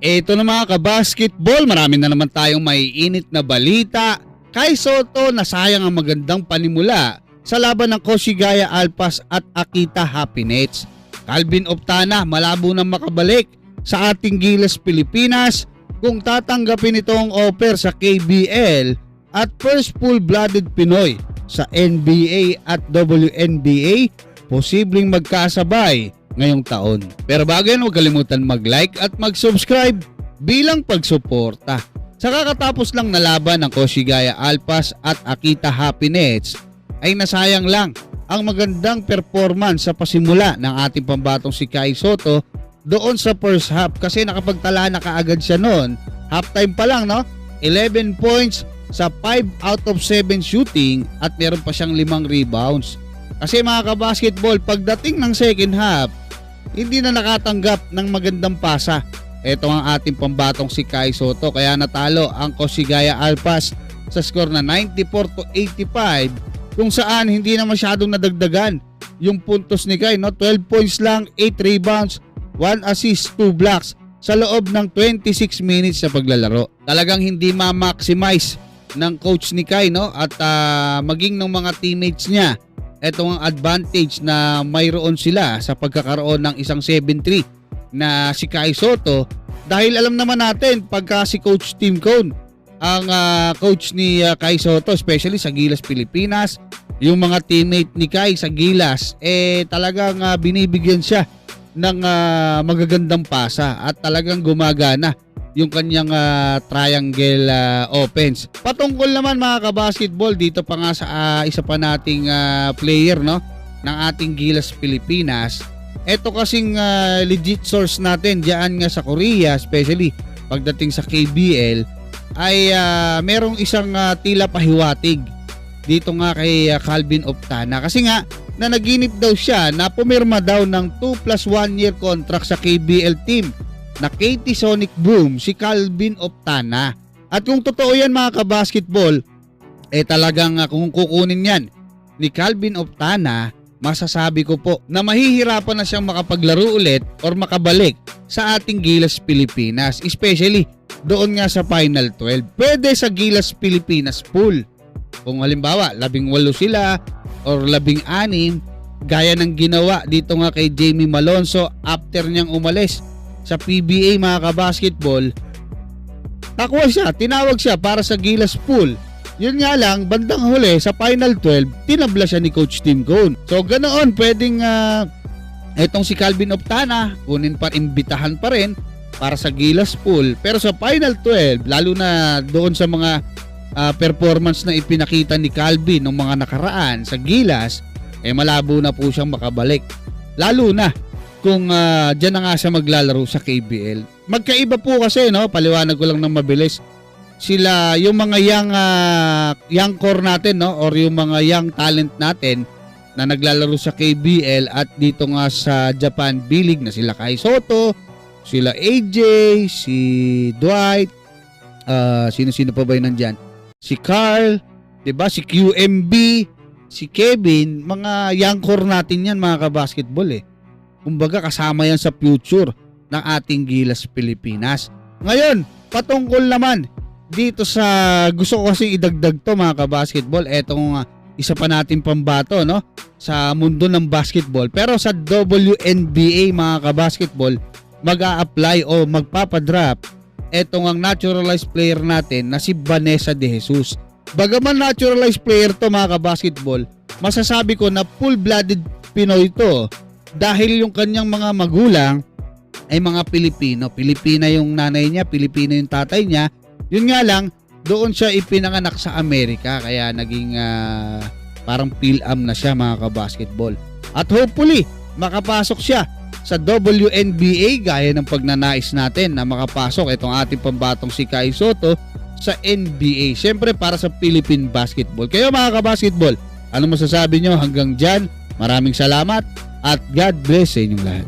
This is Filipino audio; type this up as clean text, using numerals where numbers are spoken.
Ito na mga kabasketball, marami na naman tayong maiinit na balita. Kai Sotto nasayang ang magandang panimula sa laban ng Koshigaya Alpas at Akita Happy Nets. Calvin Optana malabo na makabalik sa ating Gilas Pilipinas kung tatanggapin ito ang offer sa KBL at first full-blooded Pinoy sa NBA at WNBA, posibleng magkasabay ngayong taon. Pero bago yan, huwag kalimutan mag-like at mag-subscribe bilang pagsuporta. Sa kakatapos lang na laban ng Koshigaya Alpas at Akita Happy Nets ay nasayang lang ang magandang performance sa pasimula ng ating pambatong si Kai Sotto doon sa first half kasi nakapagtala na kaagad siya noon. Halftime pa lang, no? 11 points sa 5 out of 7 shooting at meron pa siyang 5 rebounds. Kasi mga kabasketball, pagdating ng second half, hindi na nakatanggap ng magandang pasa. Ito ang ating pambatong si Kai Sotto, kaya natalo ang Koshigaya Alpas sa score na 94-85 kung saan hindi na masyadong nadagdagan yung puntos ni Kai, no? 12 points lang, 8 rebounds, 1 assist, 2 blocks sa loob ng 26 minutes sa paglalaro. Talagang hindi ma-maximize ng coach ni Kai, no? At maging ng mga teammates niya ito ang advantage na mayroon sila sa pagkakaroon ng isang 7-3 na si Kai Sotto, dahil alam naman natin pagka si Coach Tim Cone ang coach ni Kai Sotto, especially sa Gilas Pilipinas, yung mga teammate ni Kai sa Gilas talagang binibigyan siya ng magagandang pasa at talagang gumagana yung kanyang triangle offense. Patungkol naman mga kabasketball dito pa nga sa isa pa nating player, no, ng ating Gilas Pilipinas. Ito kasing legit source natin diyan nga sa Korea, especially pagdating sa KBL, ay merong isang tila pahiwatig dito nga kay Calvin Optana kasi nga na naginip daw siya na pumirma daw ng 2+1 year contract sa KBL team na KT Sonic Boom, si Calvin Optana. At kung totoo yan mga kabasketball, talagang kung kukunin yan ni Calvin Optana, masasabi ko po na mahihirapan na siyang makapaglaro ulit or makabalik sa ating Gilas Pilipinas, especially doon nga sa Final 12. Pwede sa Gilas Pilipinas pool. Kung halimbawa 18 sila or 16, gaya ng ginawa dito nga kay Jamie Malonzo after niyang umalis sa PBA mga kabasketball, nakuha siya, tinawag siya para sa Gilas pool. Yun nga lang, bandang huli sa Final 12, tinabla siya ni Coach Tim Cone. So ganoon, pwedeng etong si Calvin Optana, kunin pa, imbitahan pa rin para sa Gilas pool. Pero sa Final 12, lalo na doon sa mga performance na ipinakita ni Calvin ng mga nakaraan sa Gilas, malabo na po siyang makabalik. Lalo na kung dyan na nga siya maglalaro sa KBL. Magkaiba po kasi, no? Paliwanag ko lang ng mabilis. Sila, yung mga young core natin, no? Or yung mga young talent natin na naglalaro sa KBL at dito nga sa Japan B-League na sila Kai Sotto, sila AJ, si Dwight, sino-sino pa ba yun nandyan? Si Carl, diba? Si QMB, si Kevin, mga young core natin yan mga kabasketball Kumbaga kasama yan sa future ng ating Gilas Pilipinas. Ngayon, patungkol naman dito sa gusto ko kasi idagdag to mga kabasketball, etong isa pa nating pambato, no, sa mundo ng basketball. Pero sa WNBA mga kabasketball, mag-a-apply o magpapadraft etong ang naturalized player natin na si Vanessa De Jesus. Bagaman naturalized player to mga kabasketball, masasabi ko na full-blooded Pinoy to dahil yung kanyang mga magulang ay mga Pilipino. Pilipina yung nanay niya, Pilipino yung tatay niya. Yun nga lang, doon siya ipinanganak sa Amerika kaya naging parang PhilAm na siya mga kabasketball. At hopefully, makapasok siya sa WNBA gaya ng pagnanais natin na makapasok itong ating pambatong si Kai Sotto sa NBA. Siyempre para sa Philippine basketball. Kayo mga kabasketball, ano masasabi nyo hanggang dyan? Maraming salamat at God bless sa inyong lahat.